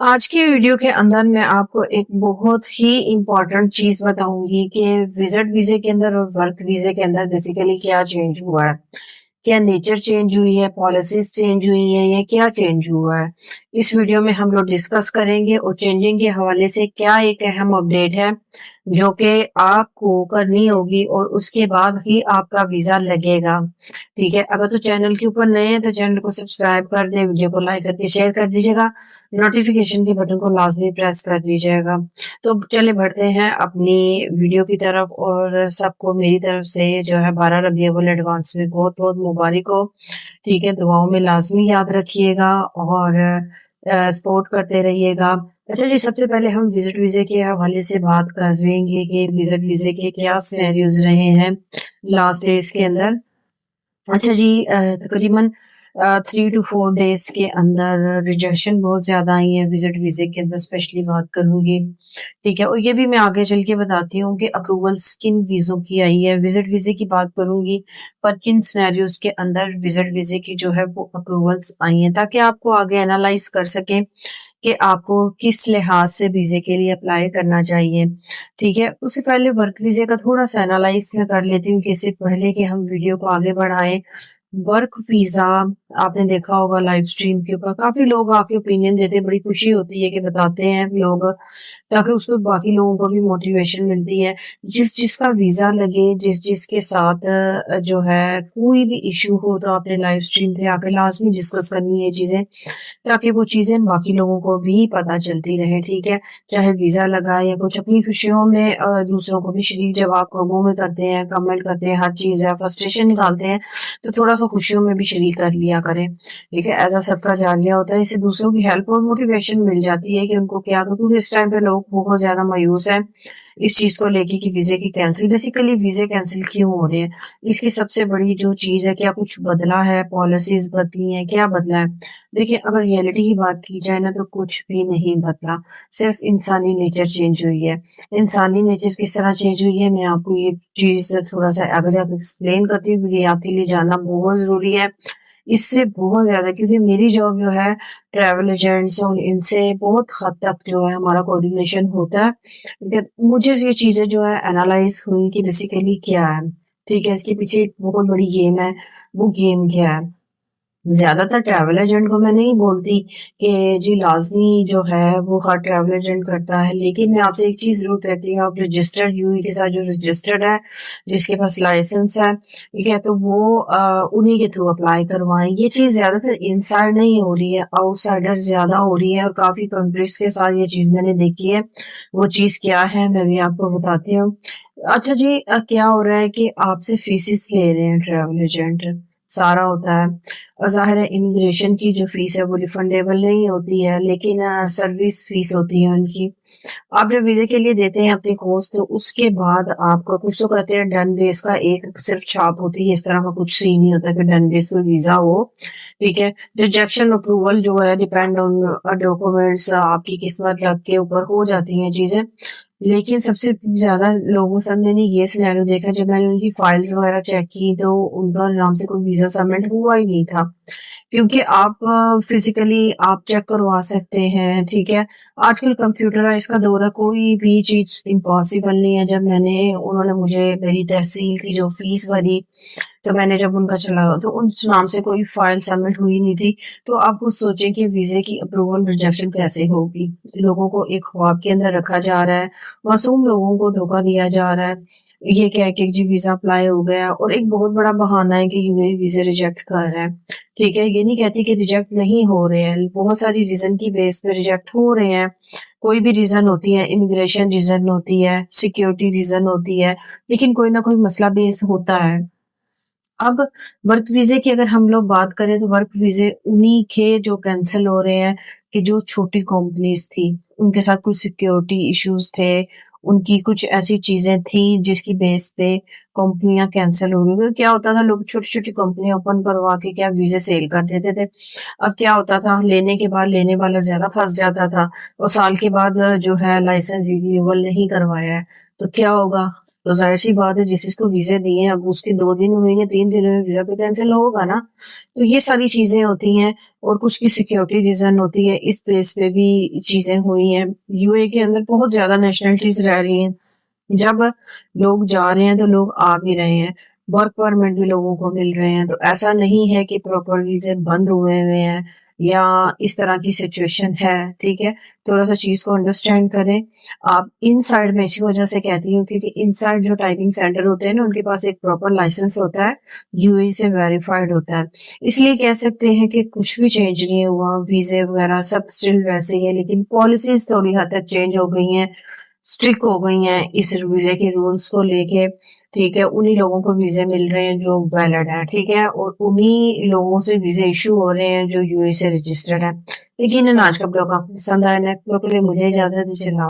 आज की वीडियो के अंदर मैं आपको एक बहुत ही इम्पोर्टेंट चीज बताऊंगी कि विजिट वीजे के अंदर और वर्क वीजे के अंदर बेसिकली क्या चेंज हुआ है। क्या नेचर चेंज हुई है, पॉलिसीज चेंज हुई है, या क्या चेंज हुआ है। इस वीडियो में हम लोग डिस्कस करेंगे और चेंजिंग के हवाले से क्या एक अहम अपडेट है जो कि आपको करनी होगी और उसके बाद ही आपका वीजा लगेगा। ठीक है, अगर तो चैनल के ऊपर नए हैं तो चैनल को सब्सक्राइब कर दें, वीडियो को लाइक करके शेयर कर दीजिएगा, नोटिफिकेशन के बटन को लाजमी प्रेस कर दीजिएगा। तो चले बढ़ते हैं अपनी वीडियो की तरफ, और सबको मेरी तरफ से जो है 12 रबी अव्वल एडवांस में बहुत बहुत मुबारक हो। ठीक है, दुआओं में लाजमी याद रखिएगा और सपोर्ट करते रहिएगा। अच्छा जी, सबसे पहले हम विजिट वीजे के हवाले से बात कर लेंगे कि विजिट वीजे के क्या सिनेरियोज रहे हैं लास्ट डेज के अंदर। अच्छा जी, तकरीबन 3 to 4 डेज के अंदर रिजेक्शन बहुत ज्यादा आई है विजिट वीजे के अंदर, स्पेशली बात करूंगी। ठीक है, और ये भी मैं आगे चल के बताती हूँ कि अप्रूवल्स किन वीजों की आई है। विजिट वीजे की बात करूंगी पर किन सिनेरियोज के अंदर विजिट वीजे की जो है वो अप्रूवल्स आई हैं, ताकि आपको आगे एनालाइज कर सकें कि आपको किस लिहाज से वीजे के लिए अप्लाई करना चाहिए। ठीक है, उससे पहले वर्क वीजे का थोड़ा सा एनालाइज मैं कर लेती हूँ कि इससे पहले कि हम वीडियो को आगे बढ़ाएं। वर्क वीजा, आपने देखा होगा लाइव स्ट्रीम के ऊपर काफी लोग आके ओपिनियन देते हैं, बड़ी खुशी होती है कि बताते हैं लोग, ताकि उसको बाकी लोगों को भी मोटिवेशन मिलती है। जिस जिसका वीजा लगे, जिस जिसके साथ जो है कोई भी इशू हो, तो आपने लाइव स्ट्रीम पे आके लाजमी डिस्कस करनी है चीजें, ताकि वो चीजें बाकी लोगों को भी पता चलती रहे। ठीक है, चाहे वीजा लगा या कुछ, अपनी खुशियों में दूसरों को भी शरीक जब आप लोगों में करते हैं, कमेंट करते हैं, हर चीज है, फ्रस्ट्रेशन निकालते हैं, तो थोड़ा सा खुशियों में भी शरीक कर लिया करें। ठीक है, ऐसा सबका जारिया होता है, इससे दूसरों की हेल्प और मोटिवेशन मिल जाती है कि उनको क्या करूँ। क्योंकि इस टाइम पे लोग बहुत ज्यादा मायूस हैं इस चीज को लेके कि वीजे की कैंसिल, बेसिकली वीजे कैंसिल क्यों हो रहे हैं। इसकी सबसे बड़ी जो चीज है, क्या कुछ बदला है, पॉलिसीज बदली है, क्या बदला है। देखिए, अगर रियलिटी की बात की जाए ना, तो कुछ भी नहीं बदला, सिर्फ इंसानी नेचर चेंज हुई है। इंसानी नेचर किस तरह चेंज हुई है, मैं आपको ये चीज थोड़ा सा आगे जाकर एक्सप्लेन करती हूँ, क्योंकि ये आपके लिए जानना बहुत जरूरी है। इससे बहुत ज्यादा, क्योंकि मेरी जॉब जो है ट्रैवल एजेंट्स और इनसे बहुत हद तक जो है हमारा कोऑर्डिनेशन होता है। मुझे ये चीजें जो है एनालाइज हुई कि बेसिकली क्या है। ठीक है, इसके पीछे एक बहुत बड़ी गेम है। वो गेम क्या है, ज्यादातर ट्रैवल एजेंट को मैं नहीं बोलती कि जी लाजमी जो है वो हर ट्रैवल एजेंट करता है, लेकिन मैं आपसे एक चीज जरूर कहती हूँ, आप रजिस्टर्ड यूई के साथ जो रजिस्टर्ड है, जिसके पास लाइसेंस है, ठीक है, तो वो उन्हीं के थ्रू अप्लाई करवाएं। ये चीज ज्यादातर इनसाइड नहीं हो रही है, आउटसाइडर ज्यादा हो रही है, और काफी कंट्रीज के साथ ये चीज मैंने देखी है। वो चीज क्या है मैं भी आपको बताती हूँ। अच्छा जी, क्या हो रहा है कि आपसे फीसिस ले रहे हैं ट्रैवल एजेंट, सारा होता है। और जाहिर है इमिग्रेशन की जो फीस है वो रिफंडेबल नहीं होती है, लेकिन सर्विस फीस होती है उनकी। आप जब वीजे के लिए देते हैं अपने कोर्स, तो उसके बाद आपको कुछ तो कहते हैं डन बेस का एक सिर्फ छाप होती है, इस तरह का कुछ सीन नहीं होता कि डन बेस कोई वीजा हो। ठीक है, रिजेक्शन अप्रूवल जो है डिपेंड ऑन डॉक्यूमेंट्स, आपकी किस्मत लक के ऊपर हो जाती हैं चीजें। लेकिन सबसे ज्यादा लोगों से मैंने ये सिनेरियो देखा, जब मैंने उनकी फाइल्स वगैरह चेक की तो उनका नाम से कोई वीजा सबमिट हुआ ही नहीं था। क्योंकि आप फिजिकली आप चेक करवा सकते हैं। ठीक है, आजकल कंप्यूटराइज का दौर है, कोई भी चीज इम्पॉसिबल नहीं है। जब मैंने उन्होंने मुझे मेरी तहसील की जो फीस भरी, तो मैंने जब उनका चला तो उन नाम से कोई फाइल सबमिट हुई नहीं थी। तो आप खुद सोचें कि वीजे की अप्रूवल रिजेक्शन कैसे होगी। लोगों को एक ख्वाब के अंदर रखा जा रहा है, मासूम लोगों को धोखा दिया जा रहा है, ये कह के जी वीजा अप्लाई हो गया, और एक बहुत बड़ा बहाना है कि यूएई वीजे रिजेक्ट कर रहा है। ठीक है, ये नहीं कहती कि रिजेक्ट नहीं हो रहे हैं, बहुत सारी रीजन की बेस पे रिजेक्ट हो रहे हैं। कोई भी रीजन होती है, इमिग्रेशन रीजन होती है, सिक्योरिटी रीजन होती है, लेकिन कोई ना कोई मसला बेस होता है। अब वर्क वीजे की अगर हम लोग बात करें, तो वर्क वीजे उन्हीं के जो कैंसिल हो रहे हैं कि जो छोटी कंपनीज थी, उनके साथ कुछ सिक्योरिटी इश्यूज थे, उनकी कुछ ऐसी चीजें थी जिसकी बेस पे कंपनियां कैंसिल हो रही थी। क्या होता था, लोग छोटी छोटी कंपनियां ओपन करवा के क्या वीजे सेल कर देते थे। अब क्या होता था, लेने के बाद लेने वाला ज्यादा फंस जाता था, और साल के बाद जो है लाइसेंस रिन्यूअल नहीं करवाया है, तो क्या होगा, तो जाहिर सी बात है जिस जिसको वीजे दिए अब उसके 2 दिन हुए या 3 दिन हुए वीजा पे कैंसिल होगा ना। तो ये सारी चीजें होती हैं और कुछ की सिक्योरिटी रीजन होती है, इस बेस पे भी चीजें हुई हैं। यूए के अंदर बहुत ज्यादा नेशनलिटीज रह रही हैं। जब लोग जा रहे हैं तो लोग आ भी रहे हैं, वर्क परमिट भी लोगों को मिल रहे हैं, तो ऐसा नहीं है कि प्रॉपर वीजे बंद हुए हुए हैं या इस तरह की सिचुएशन है। ठीक है, थोड़ा सा चीज को अंडरस्टैंड करें। आप इनसाइड में इसी वजह से कहती हूँ क्योंकि इनसाइड जो टाइपिंग सेंटर होते हैं ना उनके पास एक प्रॉपर लाइसेंस होता है, यूएई से वेरीफाइड होता है, इसलिए कह सकते हैं कि कुछ भी चेंज नहीं हुआ, वीजे वगैरह सब स्टिल वैसे ही है, लेकिन पॉलिसीज थोड़ी हद तक चेंज हो गई हैं, स्ट्रिक्ट हो गई हैं इस वीजे के रूल्स को लेके। ठीक है, उन्हीं लोगों को वीजे मिल रहे हैं जो वैलिड है, ठीक है, और उन्हीं लोगों से वीजे इशू हो रहे हैं जो यूए से रजिस्टर्ड है। लेकिन आज का ब्लॉग आपको पसंद आया, नेक्स्ट ब्लॉग के लिए मुझे इजाजत दीजिए।